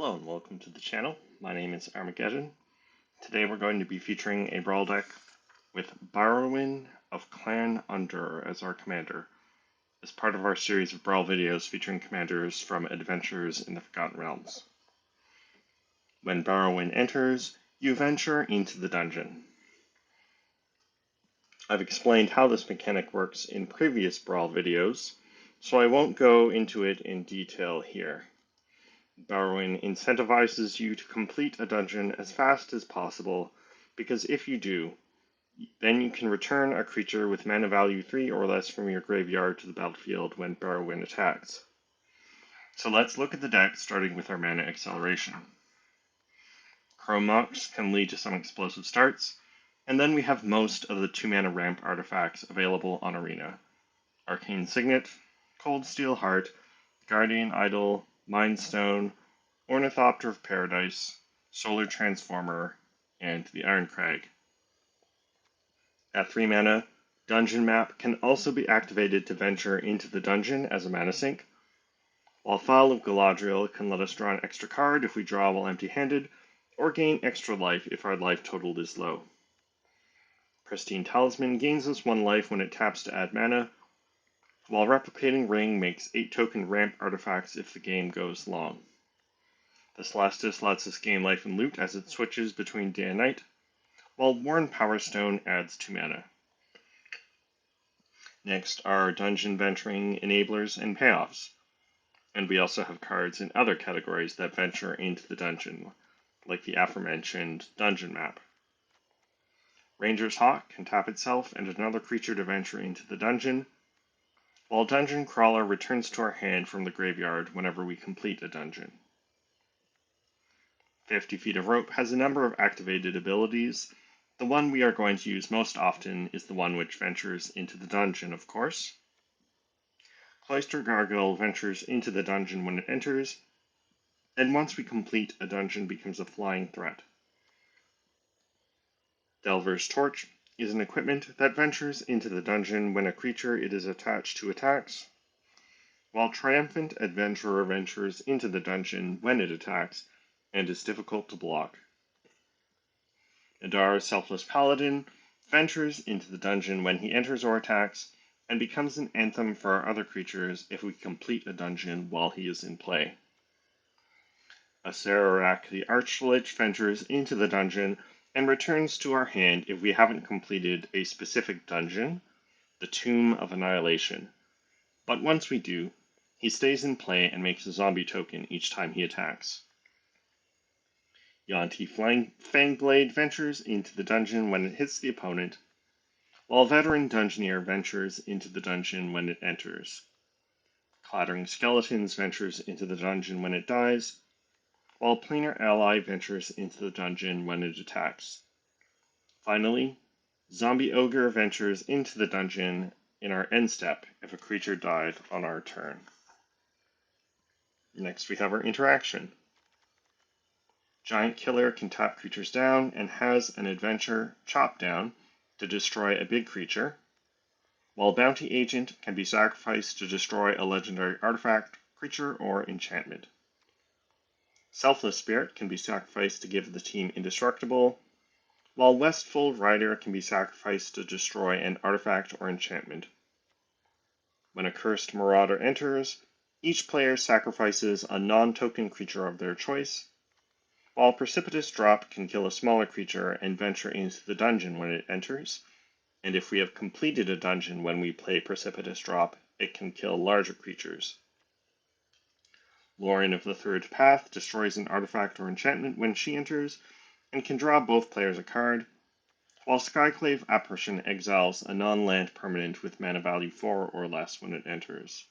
Hello and welcome to the channel. My name is Armageddon. Today we're going to be featuring a Brawl deck with Barrowin of Clan Undurr as our commander, as part of our series of Brawl videos featuring commanders from Adventures in the Forgotten Realms. When Barrowin enters, you venture into the dungeon. I've explained how this mechanic works in previous Brawl videos, so I won't go into it in detail here. Barrowin incentivizes you to complete a dungeon as fast as possible, because if you do, then you can return a creature with mana value 3 or less from your graveyard to the battlefield when Barrowin attacks. So let's look at the deck, starting with our mana acceleration. Chrome Mox can lead to some explosive starts, and then we have most of the 2-mana ramp artifacts available on Arena. Arcane Signet, Cold Steel Heart, Guardian Idol, Mind Stone, Ornithopter of Paradise, Solar Transformer, and the Iron Crag. At 3 mana, Dungeon Map can also be activated to venture into the dungeon as a mana sink, while File of Galadriel can let us draw an extra card if we draw while empty-handed, or gain extra life if our life total is low. Pristine Talisman gains us 1 life when it taps to add mana, while Replicating Ring makes 8-token ramp artifacts if the game goes long. The Celestus lets us gain life and loot as it switches between day and night, while Worn Power Stone adds 2 mana. Next are Dungeon Venturing Enablers and Payoffs, and we also have cards in other categories that venture into the dungeon, like the aforementioned Dungeon Map. Ranger's Hawk can tap itself and another creature to venture into the dungeon, while Dungeon Crawler returns to our hand from the graveyard whenever we complete a dungeon. 50 Feet of Rope has a number of activated abilities. The one we are going to use most often is the one which ventures into the dungeon, of course. Cloister Gargoyle ventures into the dungeon when it enters, and once we complete a dungeon becomes a flying threat. Delver's Torch is an equipment that ventures into the dungeon when a creature it is attached to attacks, while Triumphant Adventurer ventures into the dungeon when it attacks and is difficult to block. Nadar's Selfless Paladin ventures into the dungeon when he enters or attacks, and becomes an anthem for our other creatures if we complete a dungeon while he is in play. Acererak the Archlich ventures into the dungeon and returns to our hand if we haven't completed a specific dungeon, the Tomb of Annihilation. But once we do, he stays in play and makes a zombie token each time he attacks. Yuan-Ti Fangblade ventures into the dungeon when it hits the opponent, while Veteran Dungeoneer ventures into the dungeon when it enters. Clattering Skeletons ventures into the dungeon when it dies, while Planar Ally ventures into the dungeon when it attacks. Finally, Zombie Ogre ventures into the dungeon in our end step if a creature died on our turn. Next we have our interaction. Giant Killer can tap creatures down and has an adventure Chop Down to destroy a big creature, while Bounty Agent can be sacrificed to destroy a legendary artifact, creature, or enchantment. Selfless Spirit can be sacrificed to give the team Indestructible, while Westfold Rider can be sacrificed to destroy an artifact or enchantment. When a Cursed Marauder enters, each player sacrifices a non-token creature of their choice, while Precipitous Drop can kill a smaller creature and venture into the dungeon when it enters, and if we have completed a dungeon when we play Precipitous Drop, it can kill larger creatures. Lauren of the Third Path destroys an artifact or enchantment when she enters, and can draw both players a card, while Skyclave Apparition exiles a non-land permanent with mana value 4 or less when it enters.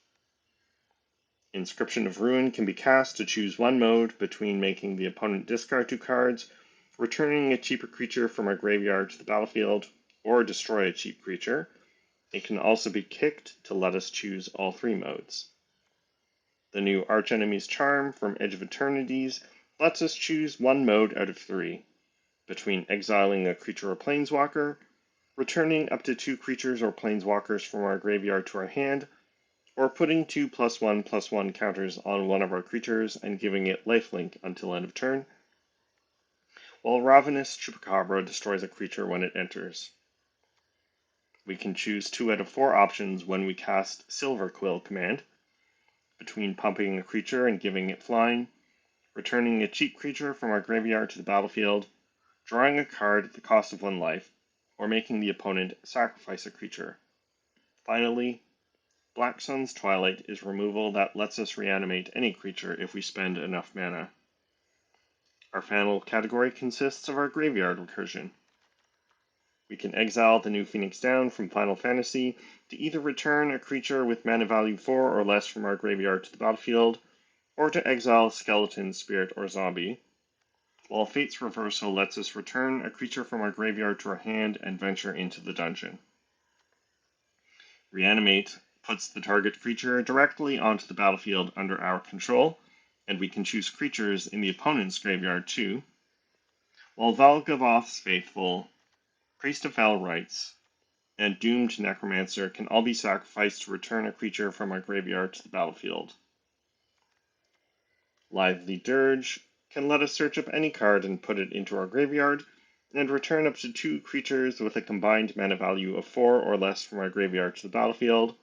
Inscription of Ruin can be cast to choose one mode between making the opponent discard 2 cards, returning a cheaper creature from our graveyard to the battlefield, or destroy a cheap creature. It can also be kicked to let us choose all 3 modes. The new Archenemy's Charm from Edge of Eternities lets us choose one mode out of 3, between exiling a creature or planeswalker, returning up to 2 creatures or planeswalkers from our graveyard to our hand, or putting 2+1/+1 counters on one of our creatures and giving it lifelink until end of turn, while Ravenous Chupacabra destroys a creature when it enters. We can choose 2 out of 4 options when we cast Silver Quill command, between pumping a creature and giving it flying, returning a cheap creature from our graveyard to the battlefield, drawing a card at the cost of 1 life, or making the opponent sacrifice a creature. Finally, Black Sun's Twilight is removal that lets us reanimate any creature if we spend enough mana. Our final category consists of our graveyard recursion. We can exile the new Phoenix Down from Final Fantasy to either return a creature with mana value 4 or less from our graveyard to the battlefield, or to exile Skeleton, Spirit, or Zombie, while Fate's Reversal lets us return a creature from our graveyard to our hand and venture into the dungeon. Reanimate puts the target creature directly onto the battlefield under our control, and we can choose creatures in the opponent's graveyard too, while Valgavoth's Faithful, Priest of Foul Rites, and Doomed Necromancer can all be sacrificed to return a creature from our graveyard to the battlefield. Lively Dirge can let us search up any card and put it into our graveyard, and return up to 2 creatures with a combined mana value of 4 or less from our graveyard to the battlefield,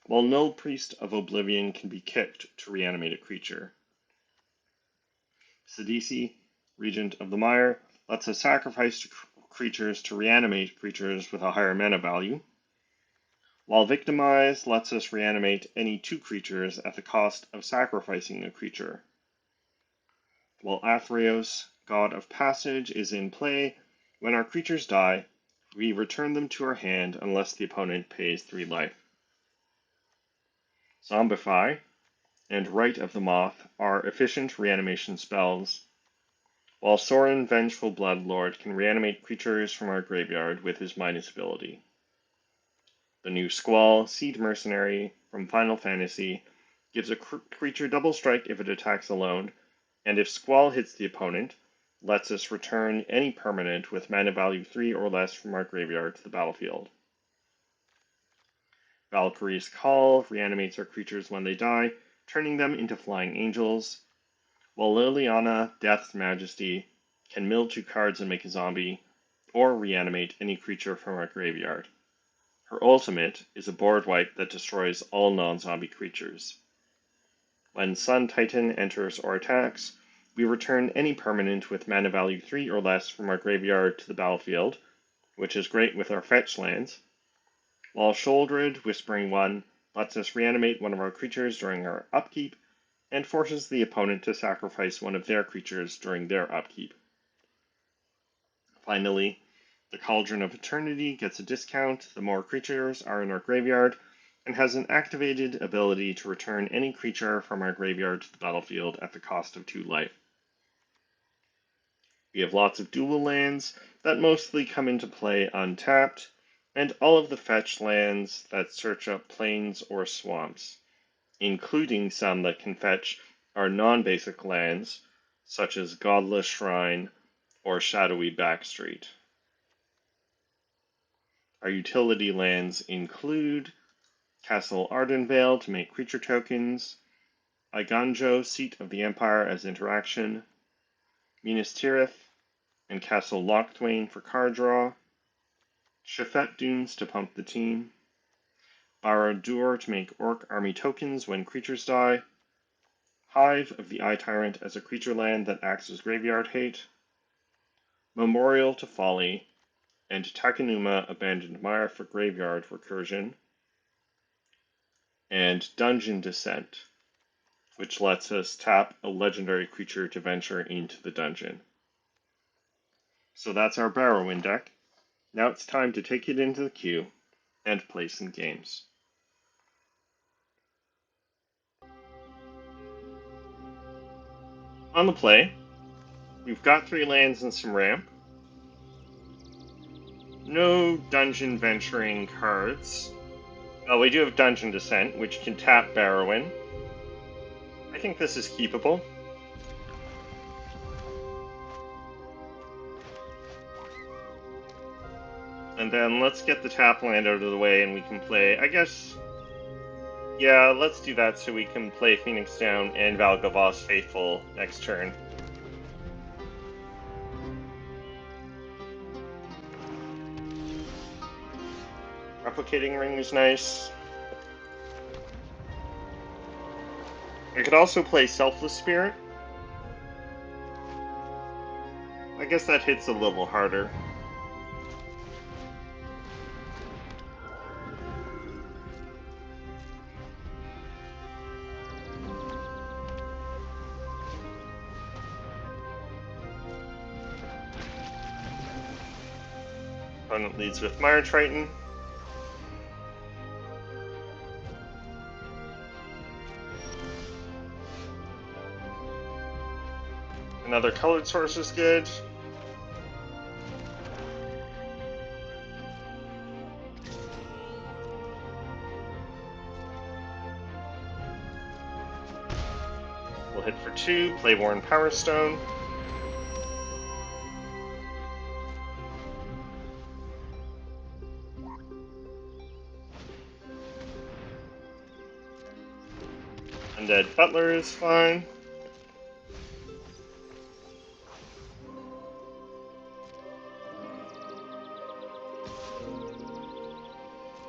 while Null Priest of Oblivion can be kicked to reanimate a creature. Sidisi, Regent of the Mire, lets us sacrifice creatures to reanimate creatures with a higher mana value, while Victimize lets us reanimate any 2 creatures at the cost of sacrificing a creature. While Athreos, God of Passage, is in play, when our creatures die, we return them to our hand unless the opponent pays 3 life. Zombify and Rite of the Moth are efficient reanimation spells, while Sorin, Vengeful Bloodlord, can reanimate creatures from our graveyard with his minus ability. The new Squall, Seed Mercenary from Final Fantasy, gives a creature double strike if it attacks alone, and if Squall hits the opponent, lets us return any permanent with mana value 3 or less from our graveyard to the battlefield. Valkyrie's Call reanimates our creatures when they die, turning them into flying angels, while Liliana, Death's Majesty, can mill 2 cards and make a zombie, or reanimate any creature from our graveyard. Her ultimate is a board wipe that destroys all non-zombie creatures. When Sun Titan enters or attacks, we return any permanent with mana value 3 or less from our graveyard to the battlefield, which is great with our fetch lands, while Sholdred, Whispering One, lets us reanimate one of our creatures during our upkeep, and forces the opponent to sacrifice one of their creatures during their upkeep. Finally, the Cauldron of Eternity gets a discount the more creatures are in our graveyard, and has an activated ability to return any creature from our graveyard to the battlefield at the cost of 2 life. We have lots of dual lands that mostly come into play untapped, and all of the fetch lands that search up plains or swamps, including some that can fetch our non-basic lands, such as Godless Shrine or Shadowy Backstreet. Our utility lands include Castle Ardenvale to make creature tokens, Iganjo, Seat of the Empire as interaction, Minas Tirith and Castle Locthwain for card draw, Shafet Dunes to pump the team, Barrowin to make Orc army tokens when creatures die, Hive of the Eye Tyrant as a creature land that acts as graveyard hate, Memorial to Folly, and Takenuma Abandoned Mire for graveyard recursion, and Dungeon Descent, which lets us tap a legendary creature to venture into the dungeon. So that's our Barrowin deck. Now it's time to take it into the queue and play some games. On the play, we've got 3 lands and some ramp. No dungeon venturing cards. Well, we do have Dungeon Descent, which can tap Barrowin. I think this is keepable. And then let's get the tap land out of the way and we can play, I guess, Yeah, let's do that so we can play Phoenix Down and Valgavoss Faithful next turn. Replicating Ring is nice. I could also play Selfless Spirit. I guess that hits a little harder. Opponent leads with Mire Triton. Another colored source is good. We'll hit for 2, play Warren Power Stone. Undead Butler is fine.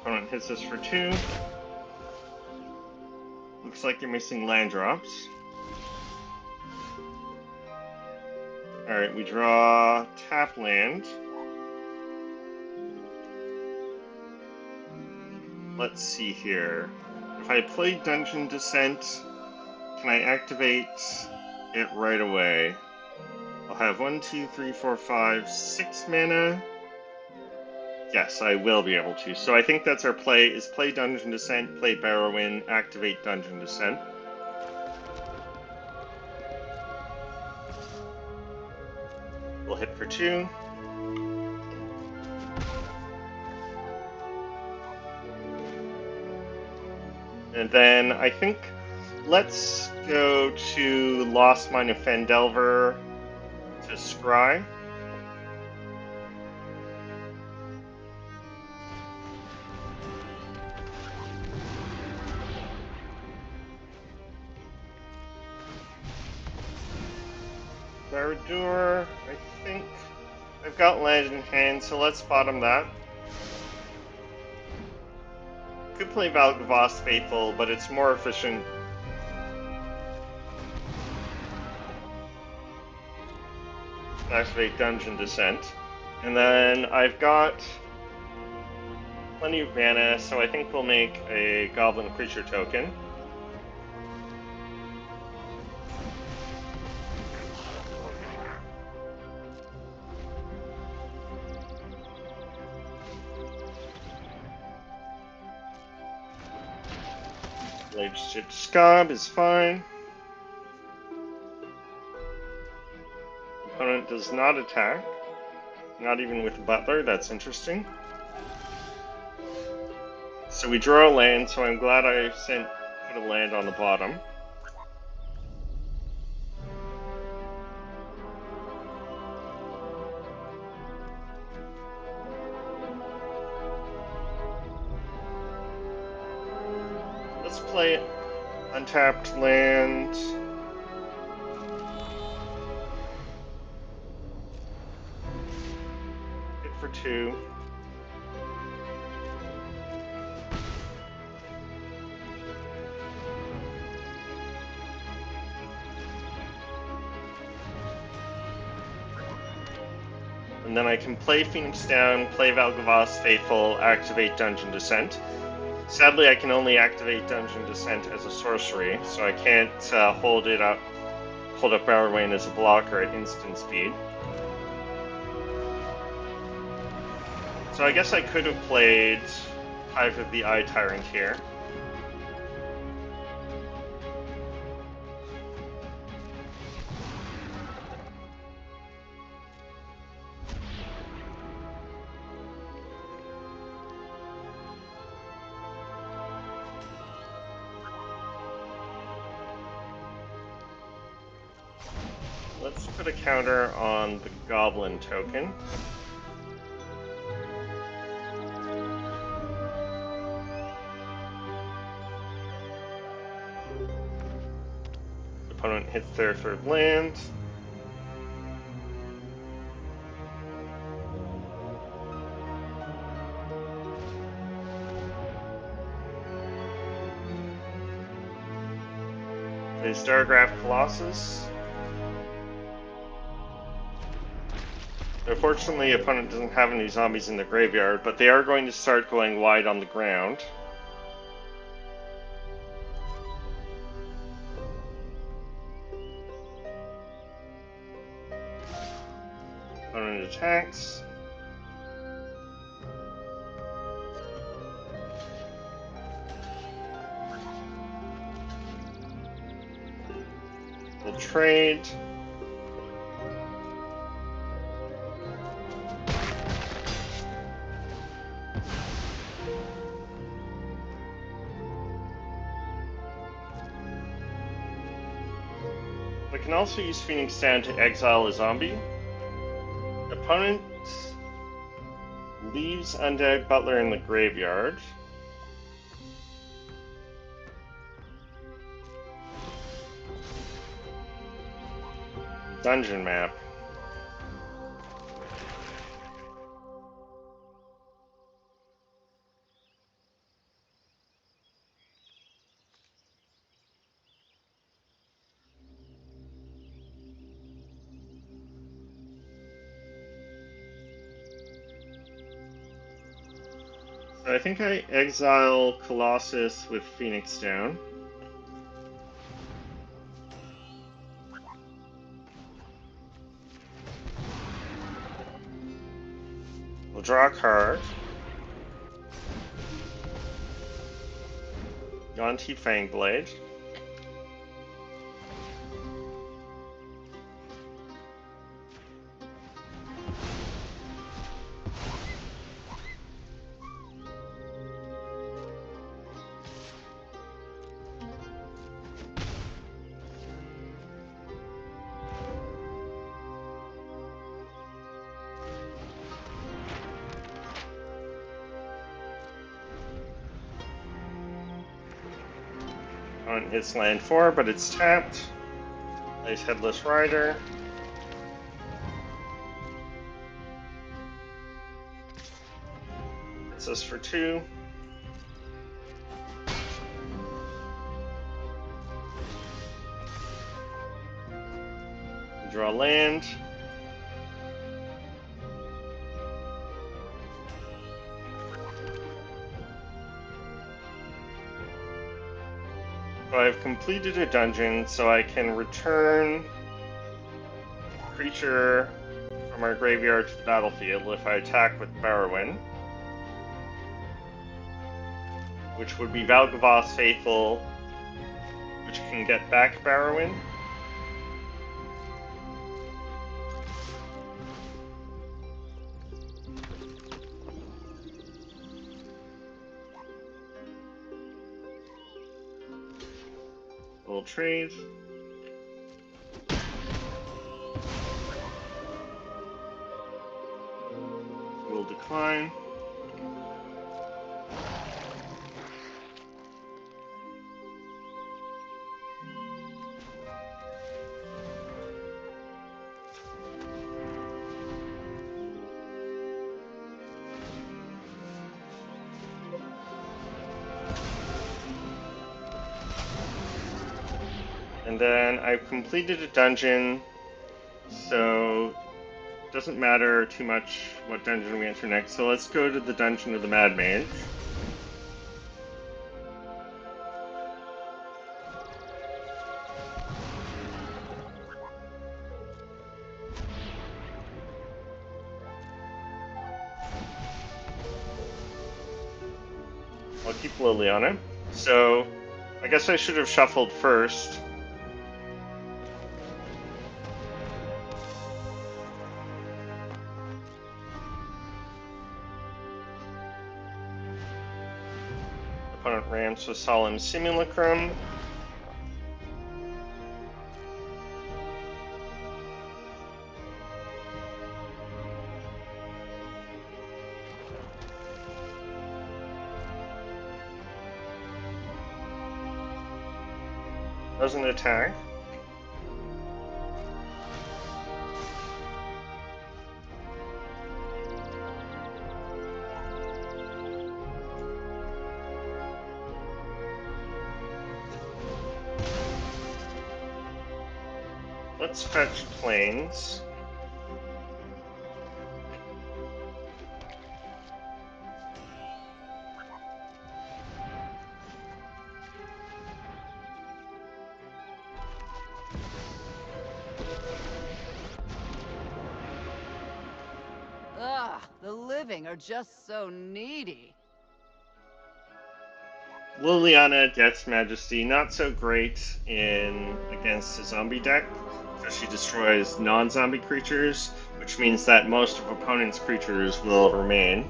Opponent hits us for 2. Looks like you're missing land drops. Alright, we draw tap land. Let's see here. If I play Dungeon Descent, can I activate it right away? I'll have 1, 2, 3, 4, 5, 6 mana. Yes, I will be able to. So I think that's our play, is play Dungeon Descent, play Barrowin, activate Dungeon Descent. We'll hit for 2. And then I think let's go to Lost Mine of Phandelver to scry. Barrowin, I think I've got land in hand, so let's bottom that. Could play Valgavoss Faithful, but it's more efficient. Activate Dungeon Descent. And then I've got plenty of mana, so I think we'll make a Goblin Creature token. Blade-Stitch Scob is fine. Opponent does not attack. Not even with Butler, that's interesting. So we draw a land, so I'm glad I put a land on the bottom. Let's play untapped land. Hit for 2. And then I can play Phoenix Down, play Valgavoss Faithful, activate Dungeon Descent. Sadly, I can only activate Dungeon Descent as a sorcery, so I can't hold up Barrowin as a blocker at instant speed. So I guess I could have played Hive of the Eye Tyrant here. Let's put a counter on the Goblin token. hits their third land. They Stargraph Colossus. Unfortunately, opponent doesn't have any zombies in the graveyard, but they are going to start going wide on the ground. Opponent attacks. We'll trade. We can also use Phoenix Down to exile a zombie. Opponent leaves Undead Butler in the graveyard. Dungeon map. So I think I exile Colossus with Phoenix Down. We'll draw a card. Yonti Fangblade. It's land 4, but it's tapped. Plays Headless Rider. Hits us for 2. We draw land. So I've completed a dungeon, so I can return a creature from our graveyard to the battlefield if I attack with Barrowin, which would be Valgavoth's Faithful, which can get back Barrowin. We'll trade. We'll decline. And then I've completed a dungeon, so it doesn't matter too much what dungeon we enter next. So let's go to the Dungeon of the Mad Mage. I'll keep Liliana. So I guess I should have shuffled first. Opponent ramps with Solemn Simulacrum. Doesn't attack. Let's fetch planes. Ugh, the living are just so needy. Liliana, Death's Majesty, not so great in against a zombie deck, because she destroys non-zombie creatures, which means that most of opponent's creatures will remain.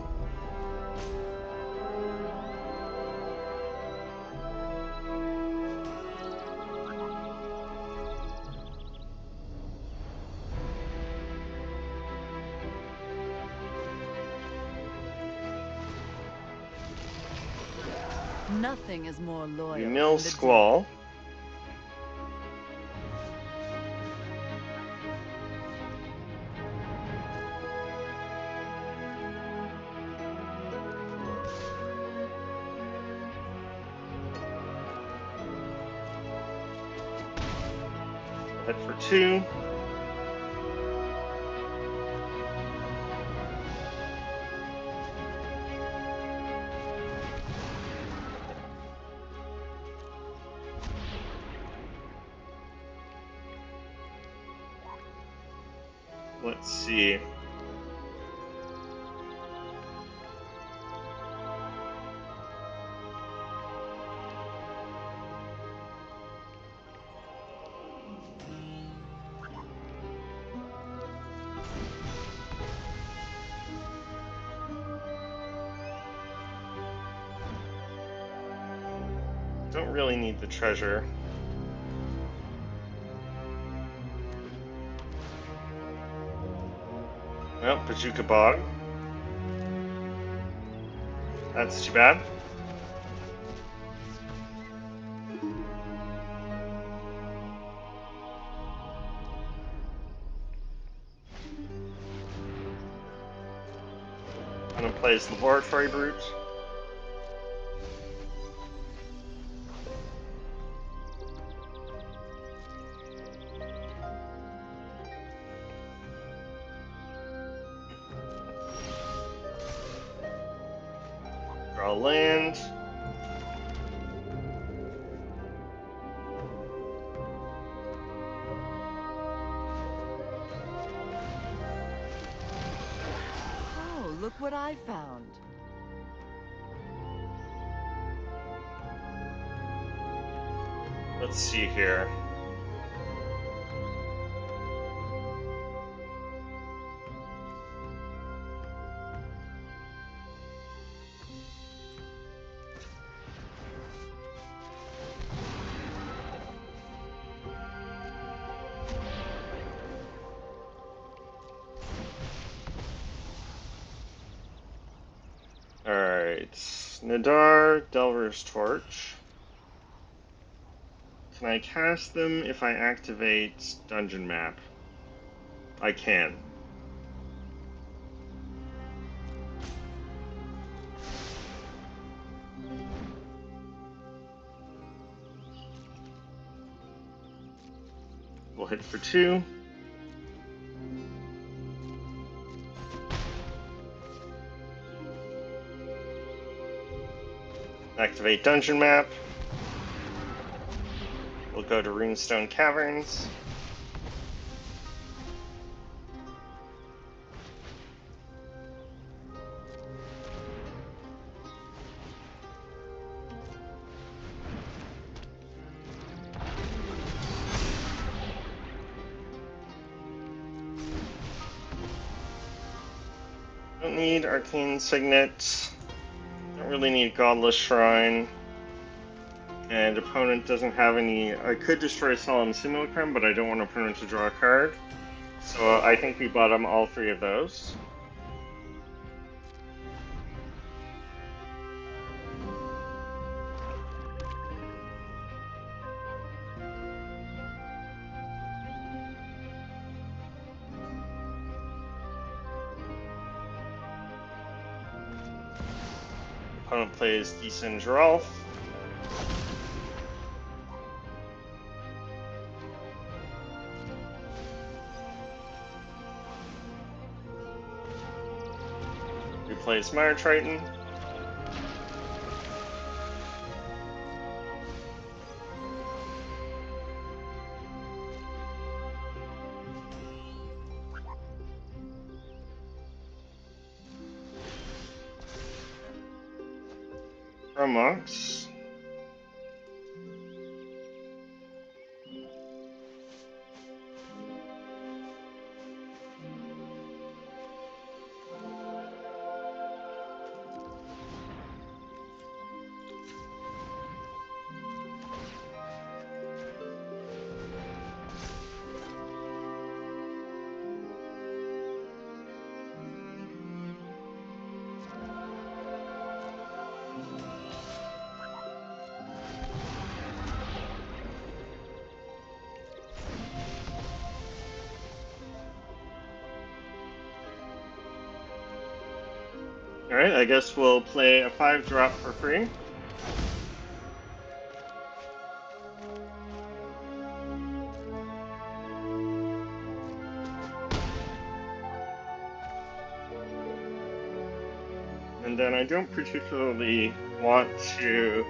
Nothing is more loyal We than mill the Squall. Hit for 2. Let's see. Don't really need the treasure. Oh, Bazooka Bog. That's too bad. Opponent plays Laboratory Brute. Draw land. Oh, look what I found. Let's see here. Alright. Nadar, Delver's Torch. Can I cast them if I activate Dungeon Map? I can. We'll hit for 2. Activate Dungeon Map. We'll go to Runestone Caverns. Don't need Arcane Signet. Don't really need Godless Shrine. And opponent doesn't have any... I could destroy Solemn Simulacrum, but I don't want opponent to draw a card. So I think we bottom all 3 of those. Opponent plays Deason Geralf. replace Mire Triton. Chromox. Alright, I guess we'll play a 5-drop for free. And then I don't particularly want to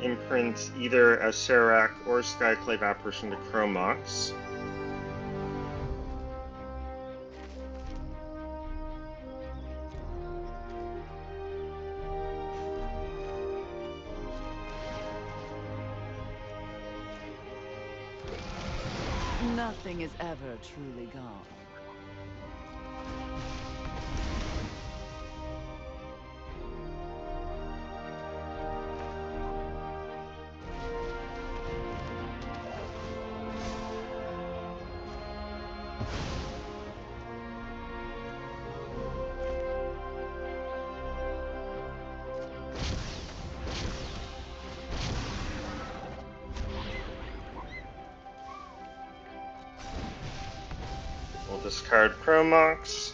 imprint either a Serac or Skyclave Apparition to Chromox. Nothing is ever truly gone. We'll discard Chromox.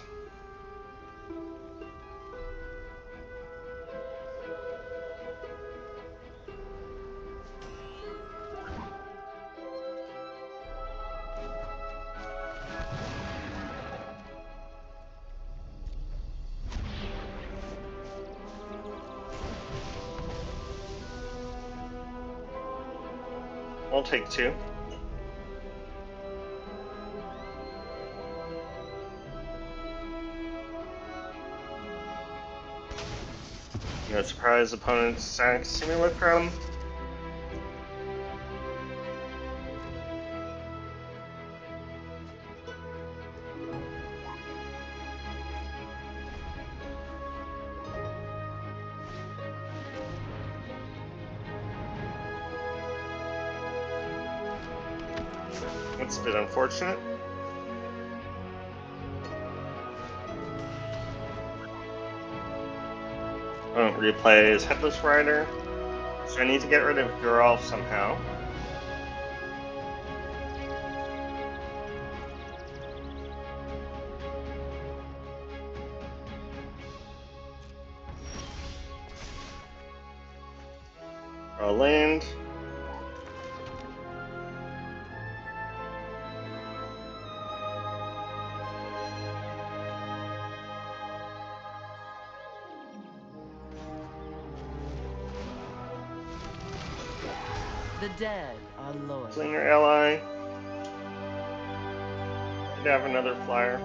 I'll take 2. No surprise, opponent's Sonic Simulacrum. That's a bit unfortunate. Opponent replays Headless Rider. So I need to get rid of Geralf somehow. Draw land. The dead are loyal. Slinger ally. Could have another flyer.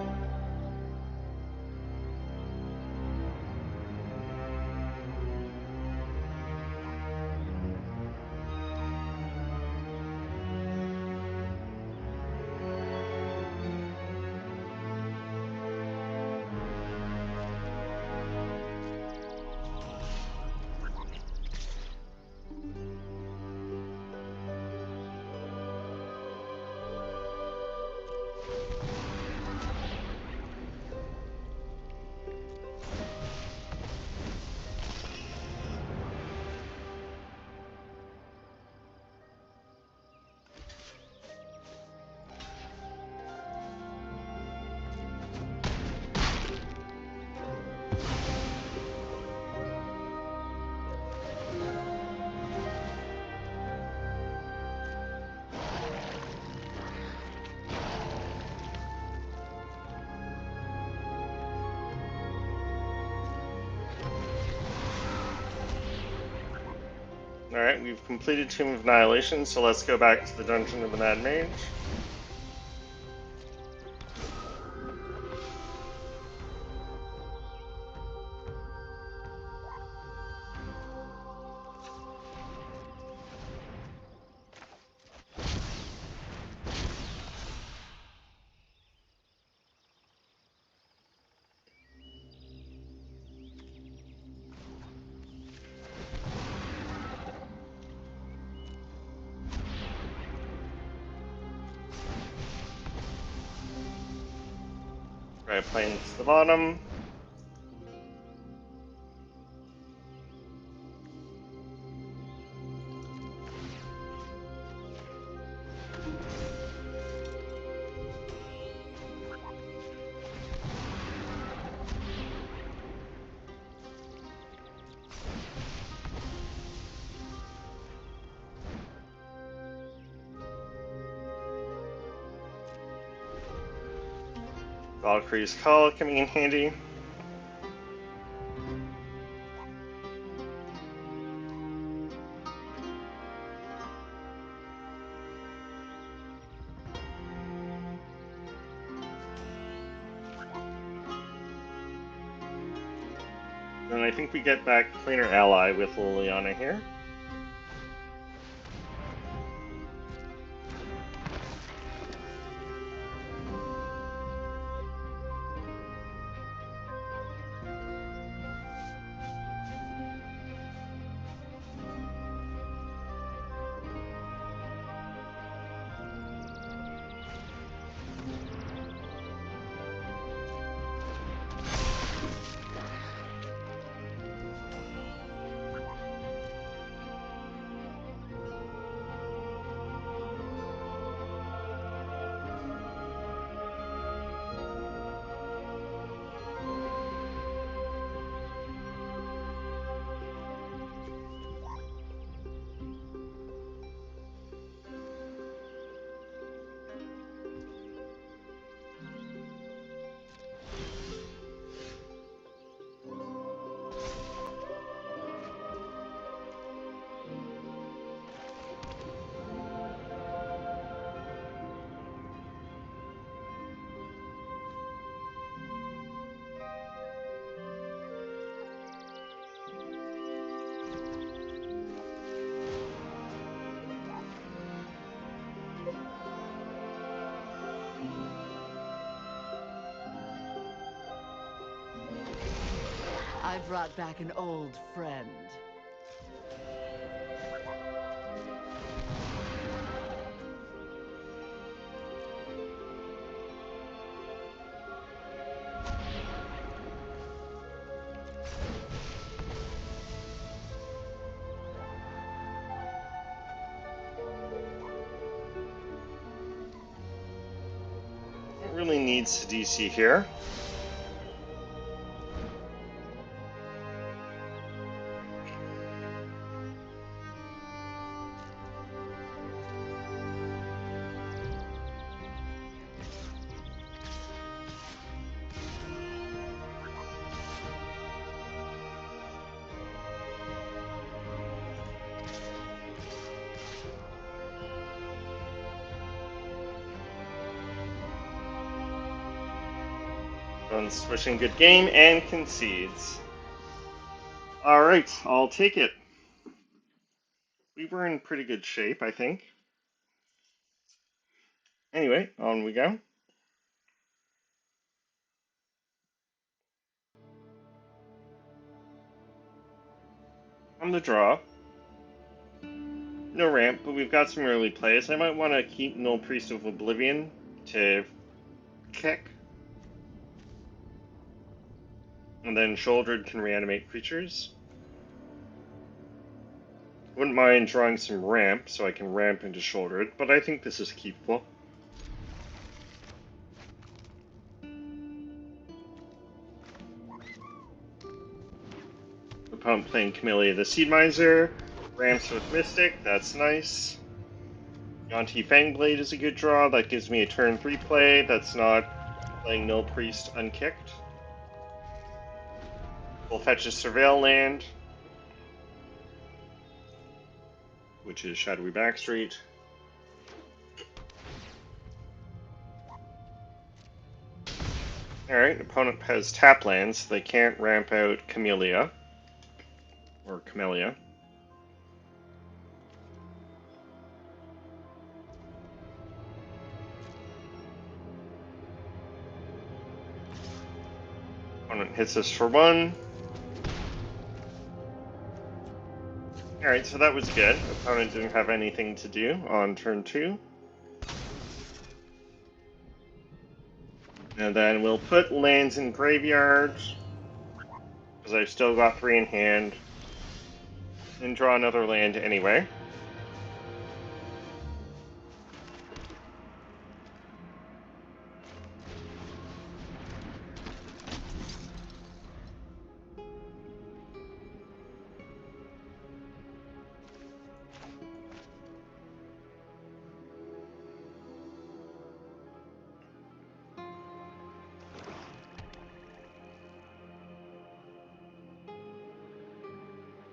Alright, we've completed Tomb of Annihilation, so let's go back to the Dungeon of the Mad Mage. Right, planes to the bottom. Valkyrie's Call coming in handy. And I think we get back Cleaner Ally with Liliana here. I brought back an old friend. It really needs to DC here. Swishing good game and concedes. Alright, I'll take it. We were in pretty good shape, I think. Anyway, on we go. On the draw. No ramp, but we've got some early plays. I might want to keep Null Priest of Oblivion to kick. And then Shouldered can reanimate creatures. Wouldn't mind drawing some ramp, so I can ramp into Shouldered, but I think this is keepable. Opponent playing Camellia the Seed Miser. Ramps with Mystic, that's nice. Yonti Fangblade is a good draw, that gives me a turn 3 play, that's not playing Null Priest unkicked. We'll fetch a Surveil land. which is Shadowy Backstreet. Alright, opponent has tap lands. They can't ramp out Camellia. Or Camellia. Opponent hits us for 1. Alright, so that was good. Opponent didn't have anything to do on turn 2. And then we'll put lands in graveyards, because I've still got 3 in hand, and draw another land anyway.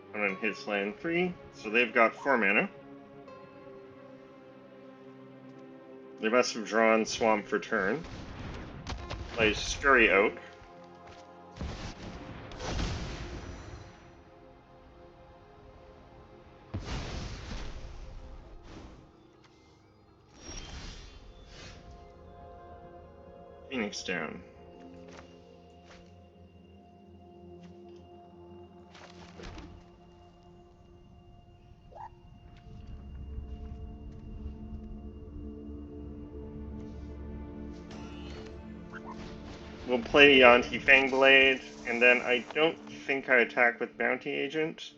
Opponent hits land 3, so they've got 4 mana. They must have drawn Swamp for turn. Plays Scurry Oak. Phoenix down. We'll play Yanti Fangblade, and then I don't think I attack with Bounty Agent,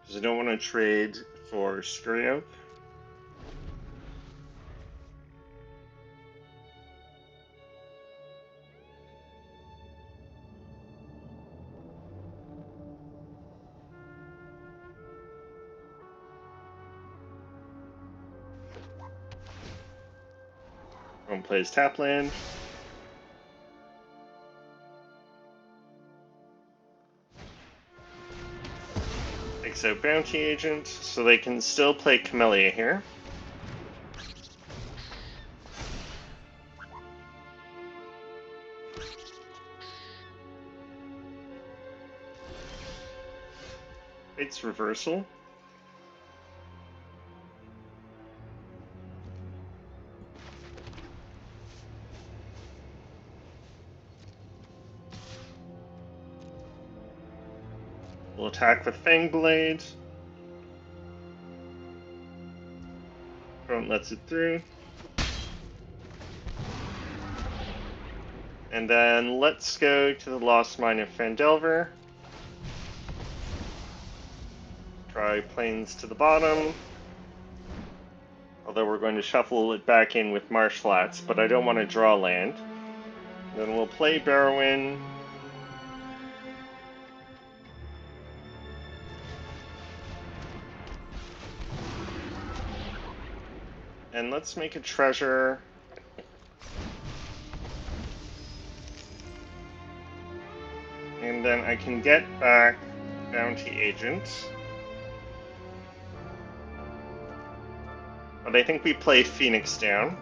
because I don't want to trade for Scurry Oak. One plays Tapland. Takes out Bounty Agent, so they can still play Camellia here. It's reversal. We'll attack with Fangblade. Opponent lets it through. And then let's go to the Lost Mine of Phandelver. Try Plains to the bottom. Although we're going to shuffle it back in with Marsh Flats, but I don't want to draw land. Then we'll play Barrowin. And let's make a treasure. And then I can get back Bounty Agent. But I think we play Phoenix down.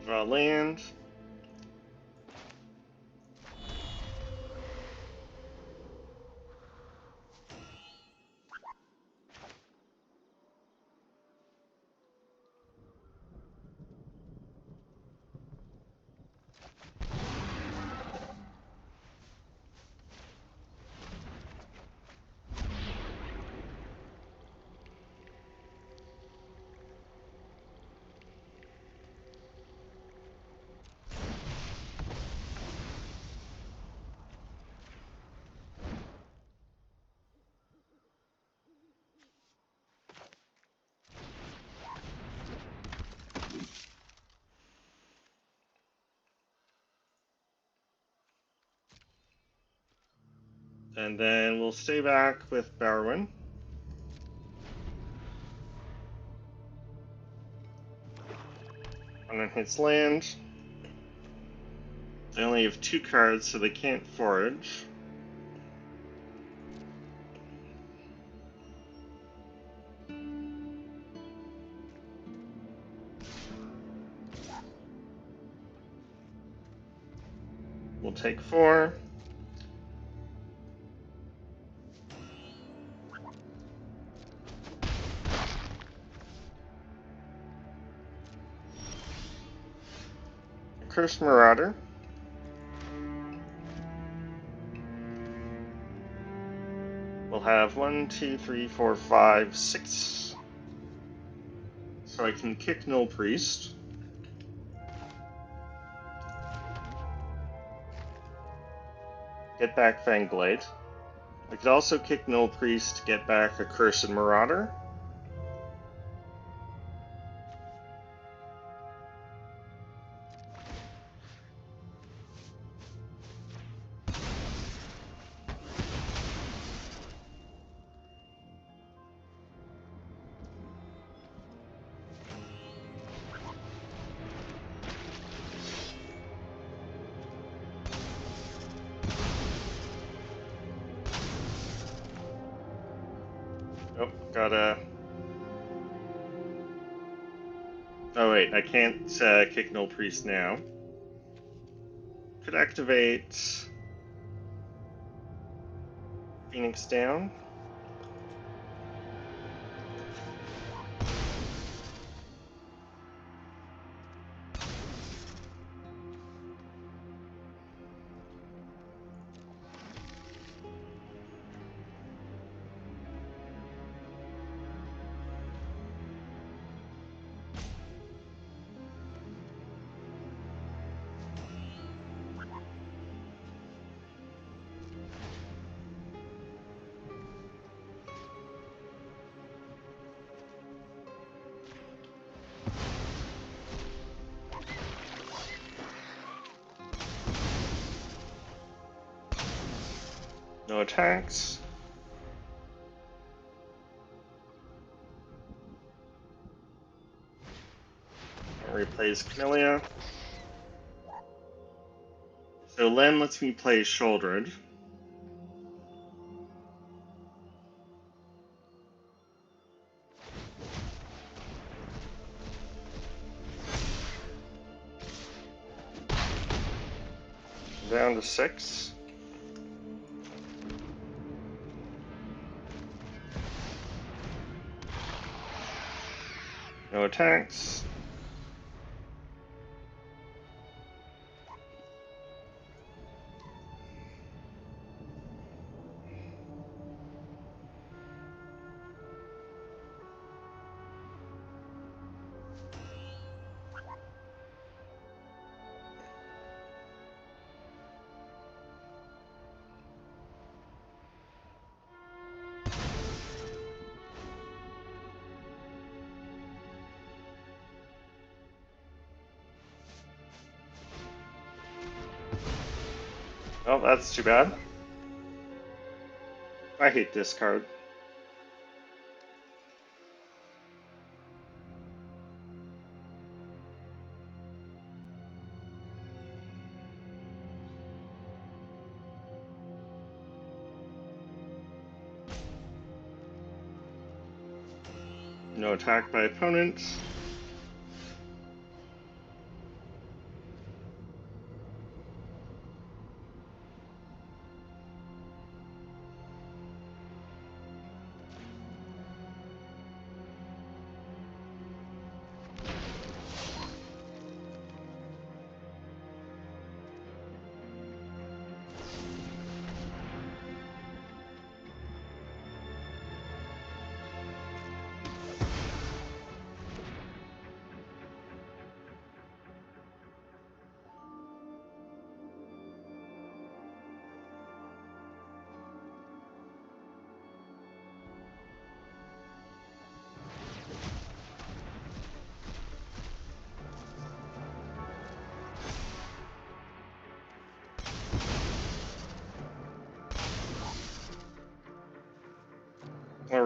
Draw land. And then we'll stay back with Barrowin. And then hits land. They only have 2 cards, so they can't forage. We'll take 4. Cursed Marauder. We'll have 1, 2, 3, 4, 5, 6. So I can kick Null Priest. Get back Fangblade. I could also kick Null Priest to get back a Cursed Marauder. Oh, gotta... Oh wait, I can't kick Null Priest now. Could activate Phoenix Down. No attacks. Replays Camellia. So Len lets me play Shouldered. Down to 6. No attacks. Oh, that's too bad. I hate this card. No attack by opponent.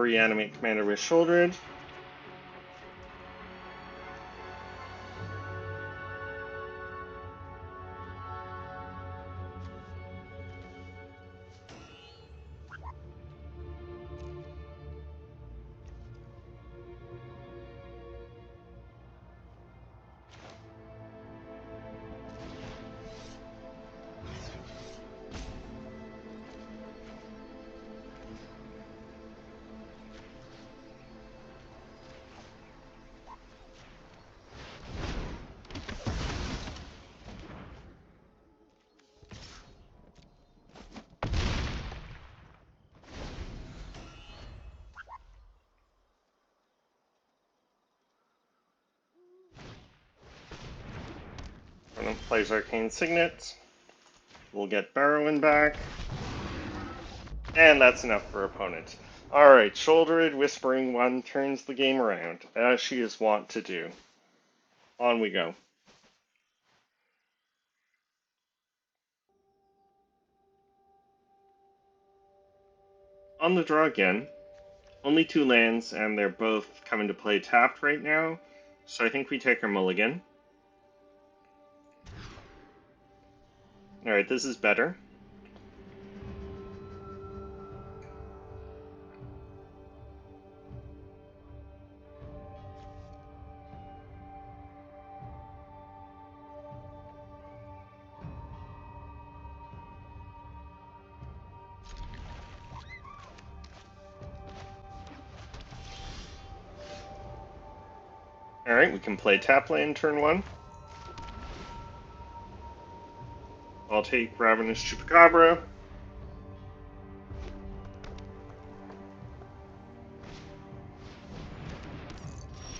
reanimate Commander with Shouldered. Opponent plays Arcane Signet. We'll get Barrowin back. And that's enough for opponent. Alright, Shouldered Whispering One turns the game around, as she is wont to do. On we go. On the draw again. Only 2 lands, and they're both coming to play tapped right now, so I think we take our mulligan. Alright, this is better. Alright, we can play tap land turn 1. I'll take Ravenous Chupacabra.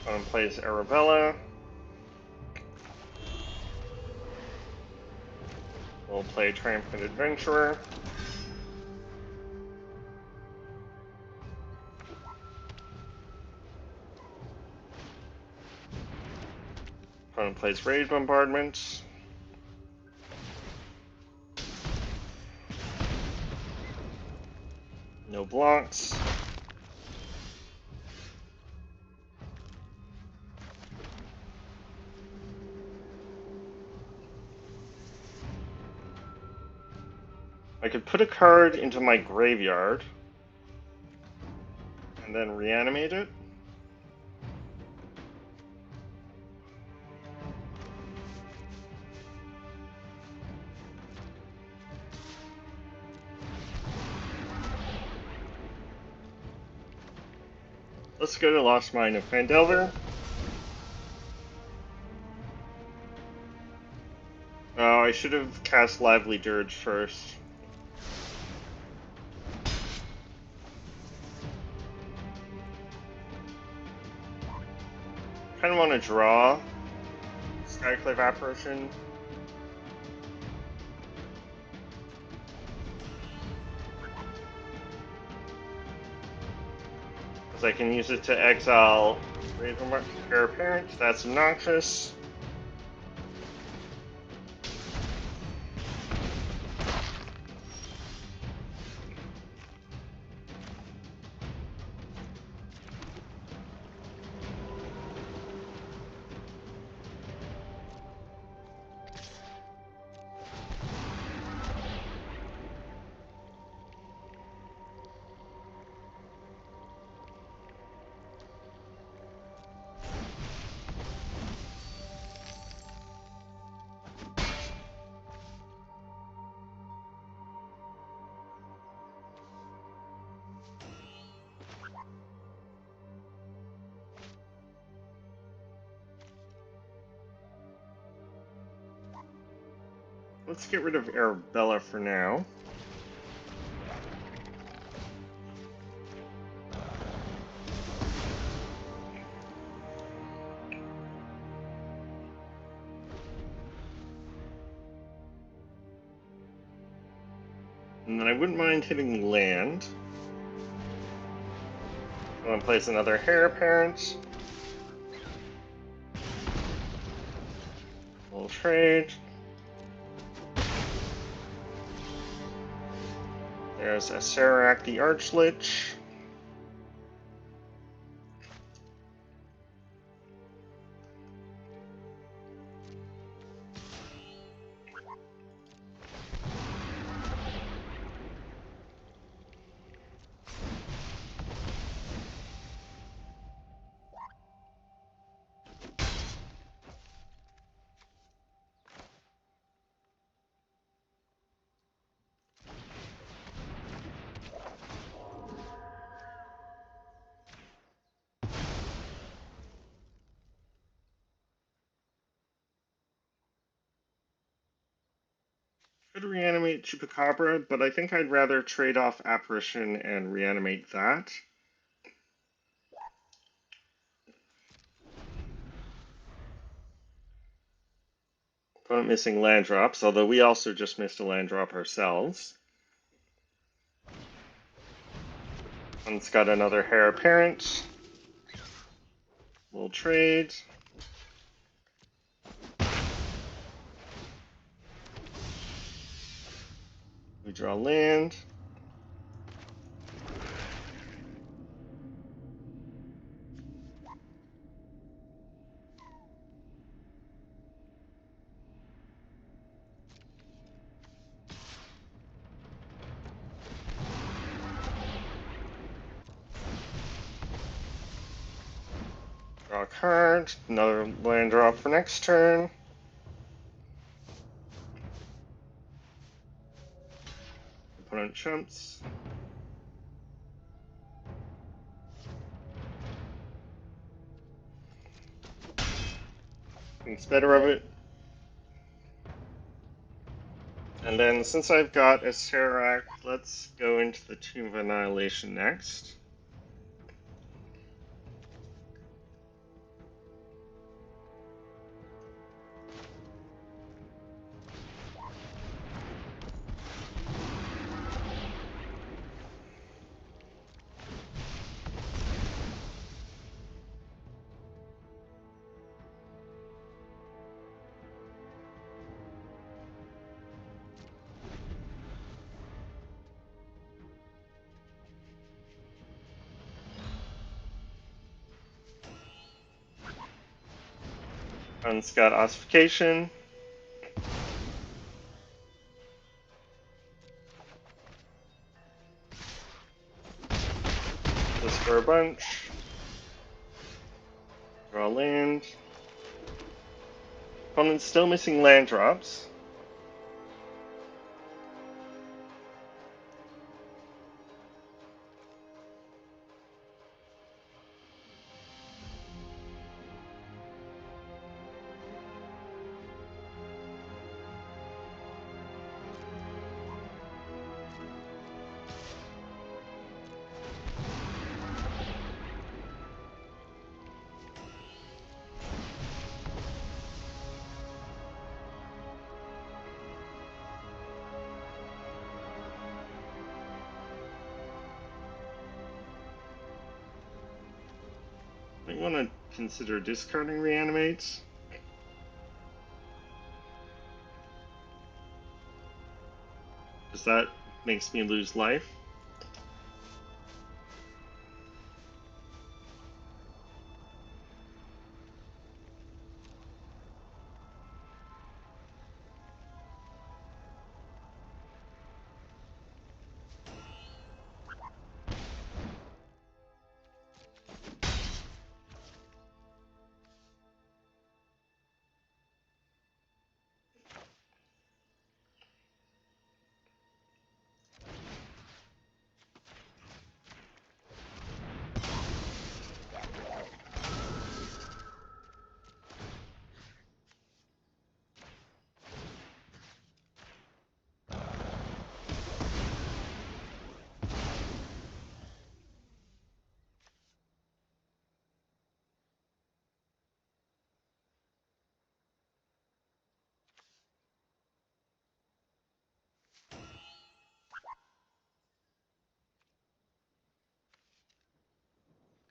Opponent plays Arabella. We'll play Triumphant Adventurer. Opponent plays Raid Bombardment. No blocks. I could put a card into my graveyard and then reanimate it. Let's go to Lost Mine of Phandelver. Oh, I should have cast Lively Dirge first. Kind of want to draw Skyclave Apparition. Because I can use it to exile Ravenmark Heir Apparent. That's obnoxious. Let's get rid of Arabella for now. And then I wouldn't mind hitting land. I'm going to place another Heir Apparent. We'll trade. There's a Serac the Archlich. Could reanimate Chupacabra, but I think I'd rather trade off Apparition and reanimate that. Opponent missing land drops, although we also just missed a land drop ourselves. Opponent's got another Heir Apparent. We'll trade. We draw land. Draw a card. Another land drop for next turn. Opponent chumps. Thinks better of it. And then, since I've got a Serac, let's go into the Tomb of Annihilation next. And it's got Ossification. This for a bunch. Draw land. Opponent's still missing land drops. Might want to consider discarding Reanimates. Because that makes me lose life.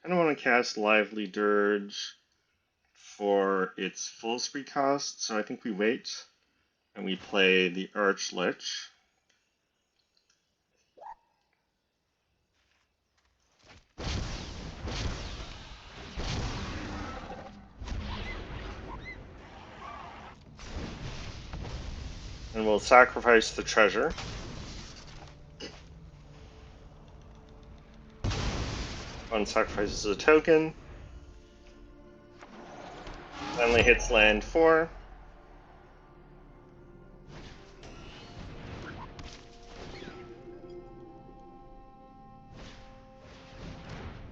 I don't want to cast Lively Dirge for its full speed cost, so I think we wait and we play the Archlich. And we'll sacrifice the treasure. One sacrifices a token. Finally hits land 4.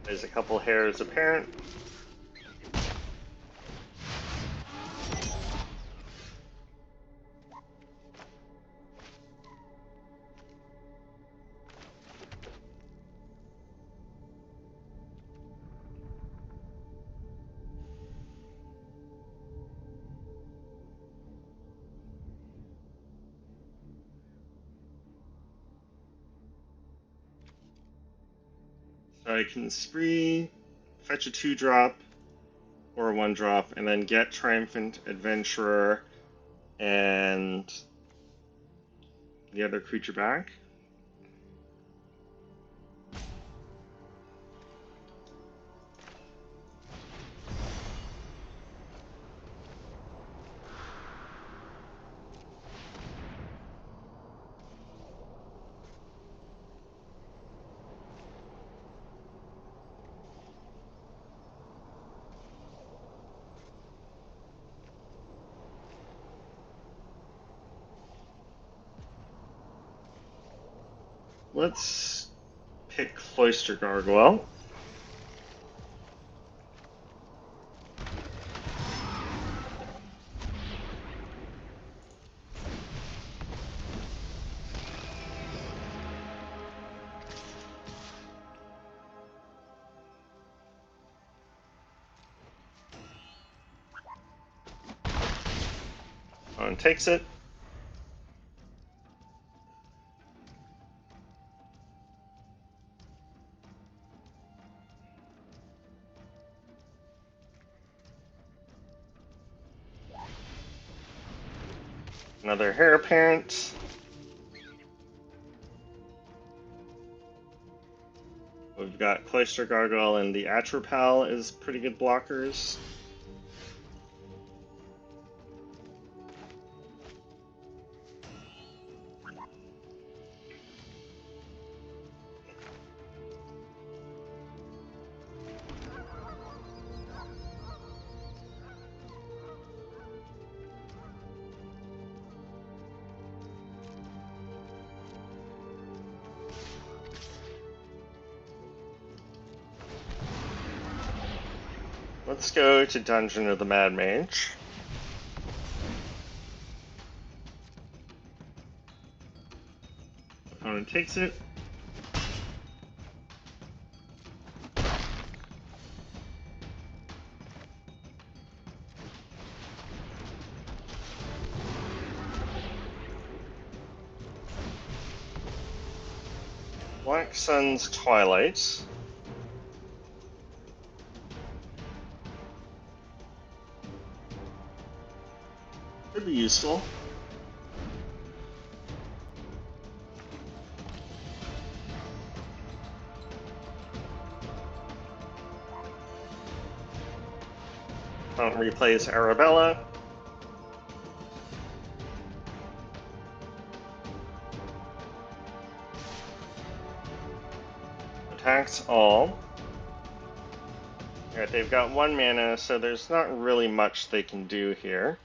There's a couple Heirs Apparent. I can spree, fetch a 2-drop or a 1-drop, and then get Triumphant Adventurer and the other creature back. Let's pick Cloister Gargoyle. Opponent takes it. Another Heir Apparent. We've got Cloister Gargoyle and the Atropal as pretty good blockers. Let's go to Dungeon of the Mad Mage. Opponent takes it. Black Sun's Twilight. Could be useful. Replays Arabella. Attacks all. Alright, they've got 1 mana, so there's not really much they can do here.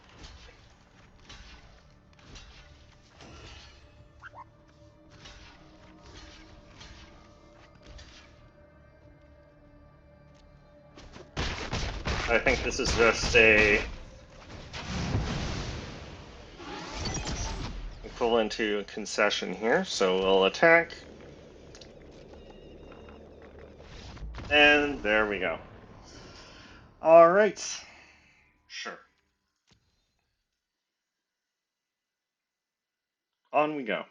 I think this is just a equivalent to a concession here, so we'll attack. And there we go. Alright. Sure. On we go.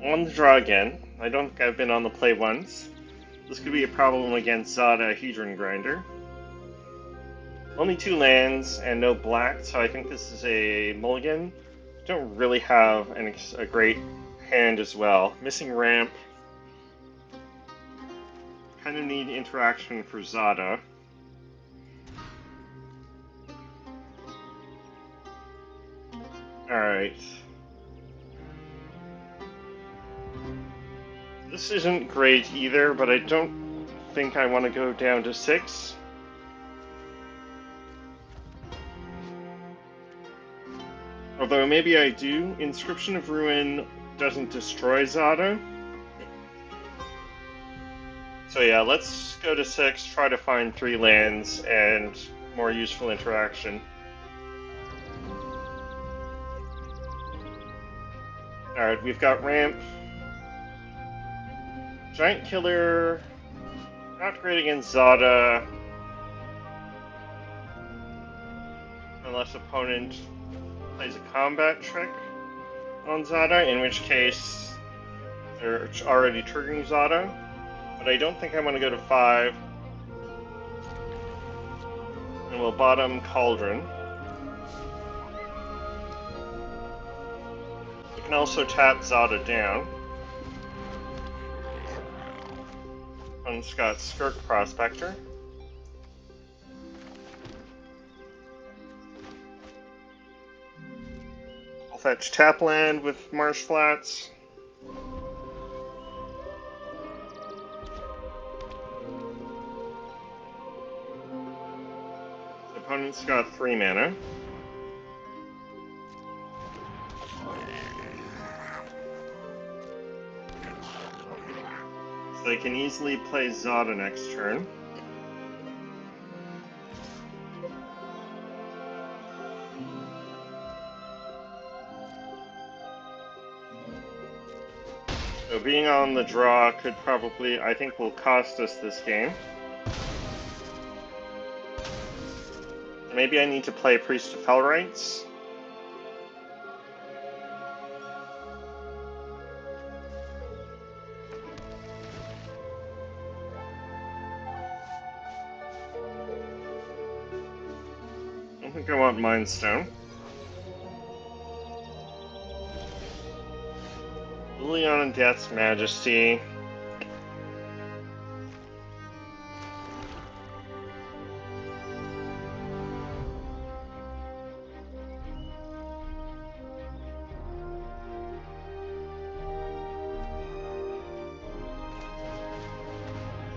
On the draw again. I don't think I've been on the play once. This could be a problem against Zada Hedron Grinder. Only 2 lands and no black, so I think this is a mulligan. Don't really have a great hand as well. Missing ramp. Kind of need interaction for Zada. Alright. This isn't great either, but I don't think I want to go down to 6. Although maybe I do. Inscription of Ruin doesn't destroy Zada. So yeah, let's go to 6, try to find 3 lands and more useful interaction. Alright, we've got ramp. Giant Killer, not great against Zada. Unless opponent plays a combat trick. on Zada, in which case they're already triggering Zada. But I don't think I want to go to 5. And we'll bottom Cauldron. We can also tap Zada down. Opponent's got Skirk Prospector. I'll fetch tap land with Marsh Flats. The opponent's got 3 mana. So they can easily play Zada next turn. So being on the draw could probably, I think, will cost us this game. Maybe I need to play Priest of Fellrites. I don't think I want Mind Stone. Liliana Death's Majesty.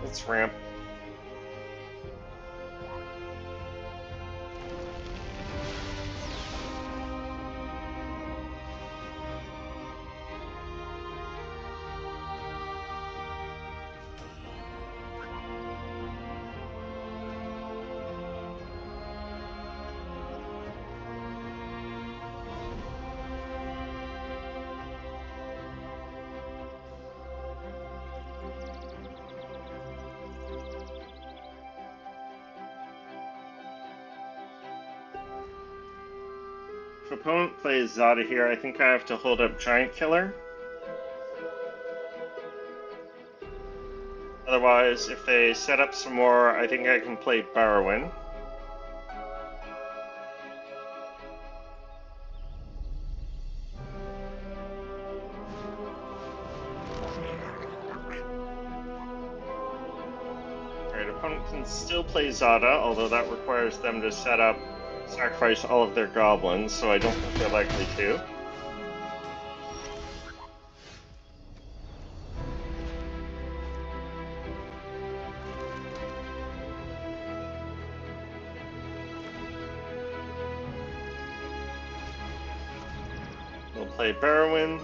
Let's ramp. If opponent plays Zada here, I think I have to hold up Giant Killer. Otherwise, if they set up some more, I think I can play Barrowin. Alright, opponent can still play Zada, although that requires them to set up, sacrifice all of their goblins, so I don't think they're likely to. We'll play Barrowin.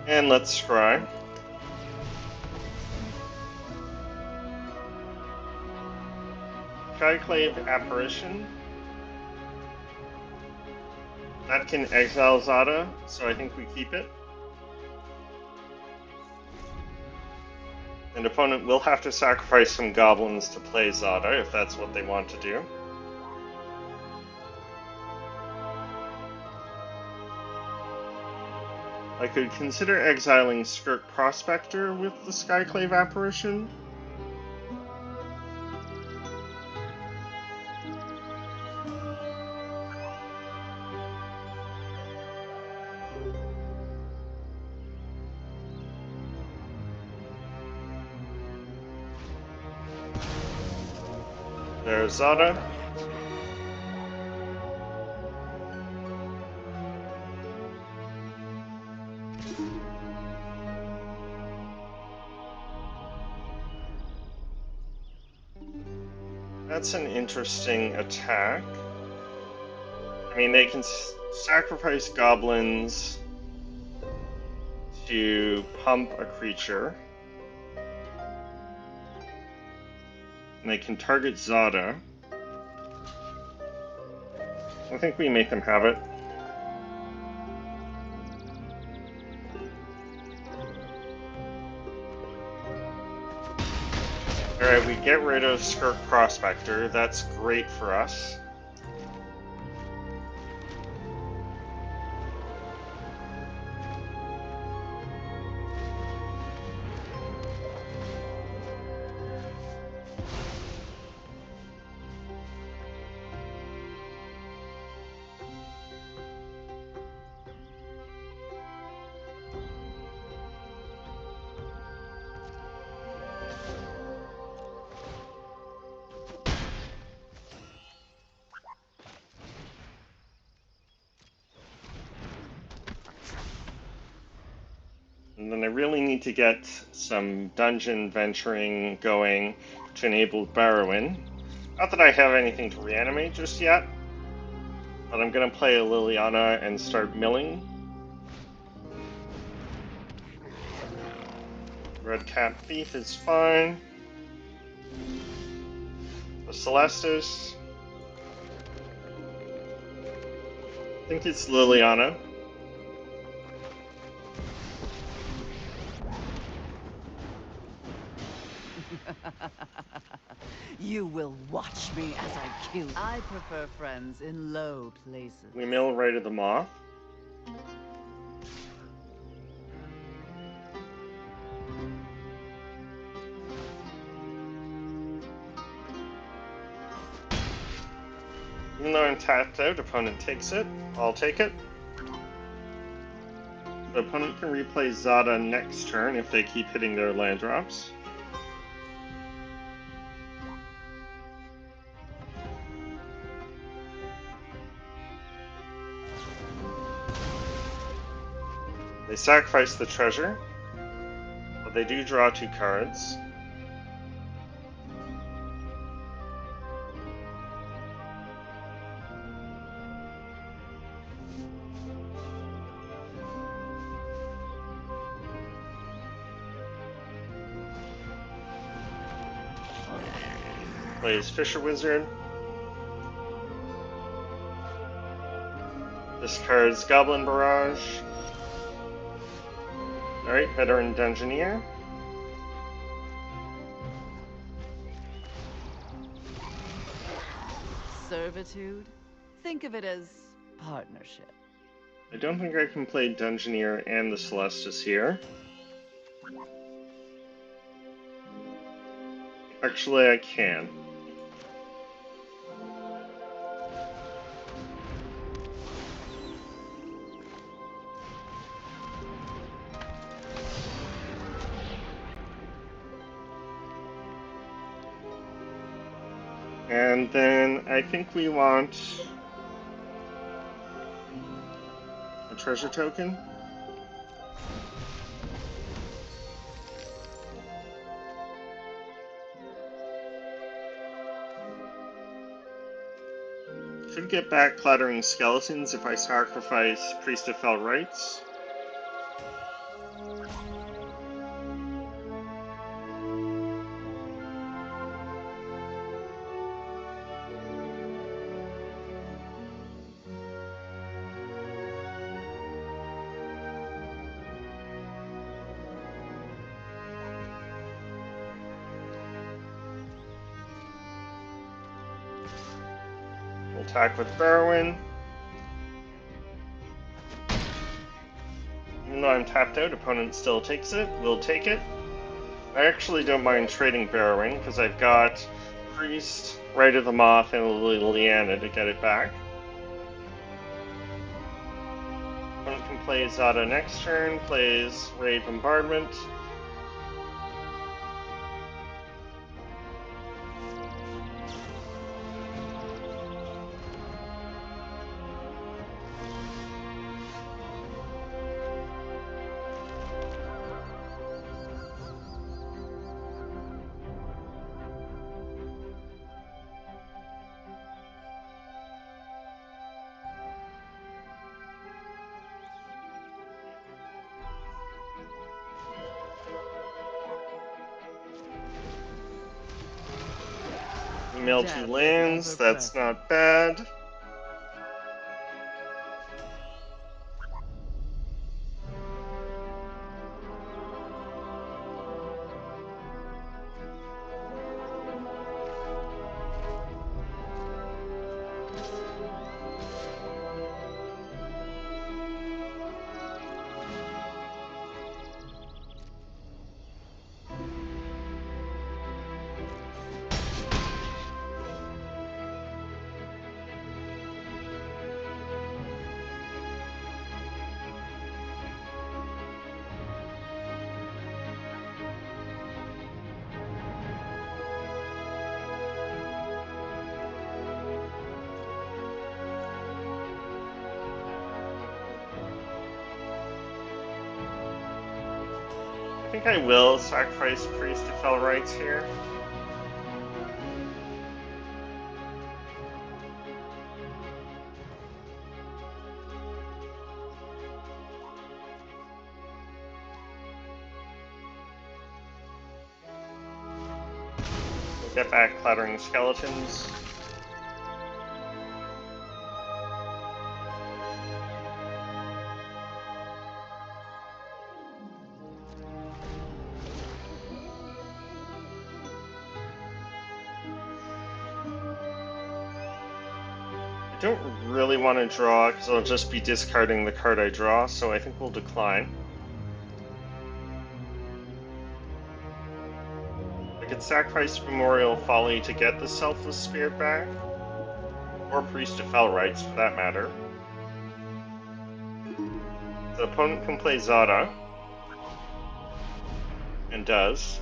And let's scry. Skyclave Apparition. That can exile Zada, so I think we keep it. And opponent will have to sacrifice some goblins to play Zada, if that's what they want to do. I could consider exiling Skirk Prospector with the Skyclave Apparition. There's Zada. That's an interesting attack. I mean, they can sacrifice goblins to pump a creature. And they can target Zada. I think we make them have it. Alright, we get rid of Skirk Prospector. That's great for us. And then I really need to get some dungeon venturing going to enable Barrowin. Not that I have anything to reanimate just yet, but I'm gonna play a Liliana and start milling. Red Cat Thief is fine. The Celestis. I think it's Liliana. You will watch me as I kill. I prefer friends in low places. We mill right at the Moth. Even though I'm tapped out, opponent takes it. I'll take it. The opponent can replay Zada next turn if they keep hitting their land drops. They sacrifice the treasure, but they do draw 2 cards. Plays Fisher Wizard. Discards Goblin Barrage. Alright, Veteran Dungeoneer. Servitude? Think of it as partnership. I don't think I can play Dungeoneer and the Celestis here. Actually, I can. And then I think we want a treasure token. Should get back Clattering Skeletons if I sacrifice Priest of Fell Rites. We'll attack with Barrowin. Even though I'm tapped out, opponent still takes it. We'll take it. I actually don't mind trading Barrowin because I've got Priest, Rite of the Moth, and Liliana to get it back. Opponent can play Zada next turn, plays Raid Bombardment. Mill 2 lands, that's not bad. think I will sacrifice Priest to Fell Rights here. We'll get back Clattering Skeletons. I don't really want to draw because I'll just be discarding the card I draw, so I think we'll decline. I could sacrifice Memorial Folly to get the Selfless Spirit back, or Priest of Fell Rights for that matter. The opponent can play Zada, and does.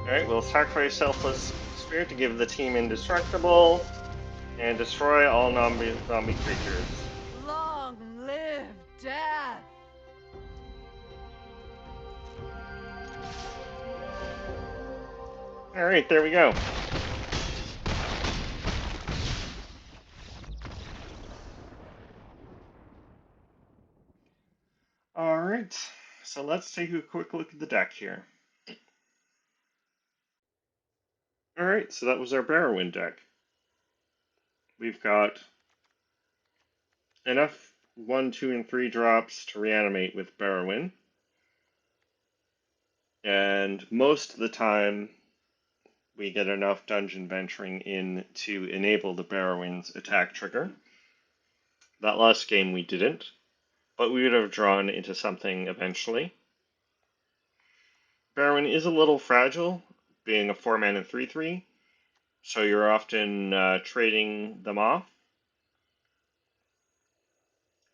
Alright, we'll sacrifice Selfless Spirit to give the team Indestructible, and destroy all zombie creatures. Long live death! Alright, there we go. Alright, so let's take a quick look at the deck here. Alright, so that was our Barrowin deck. We've got enough 1, 2, and 3 drops to reanimate with Barrowin. And most of the time, we get enough dungeon venturing in to enable the Barrowin's attack trigger. That last game we didn't, but we would have drawn into something eventually. Barrowin is a little fragile, being a 4-mana 3/3, so you're often trading them off.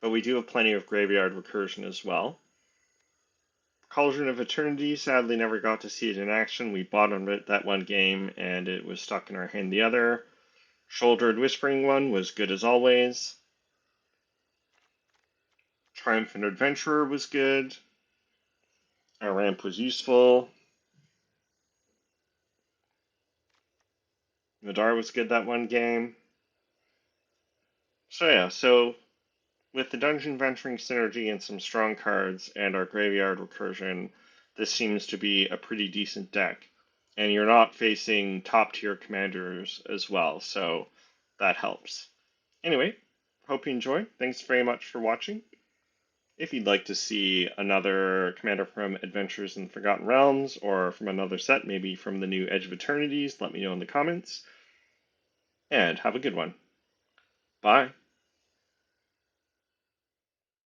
But we do have plenty of graveyard recursion as well. Cauldron of Eternity, sadly never got to see it in action. We bottomed it that one game, and it was stuck in our hand the other. Shouldered Whispering One was good as always. Triumphant Adventurer was good. Our ramp was useful. Nadar was good that one game. So yeah, with the dungeon venturing synergy and some strong cards and our graveyard recursion, this seems to be a pretty decent deck. And you're not facing top tier commanders as well, so that helps. Anyway, hope you enjoyed. Thanks very much for watching. If you'd like to see another commander from Adventures in the Forgotten Realms, or from another set, maybe from the new Edge of Eternities, let me know in the comments. And have a good one. Bye.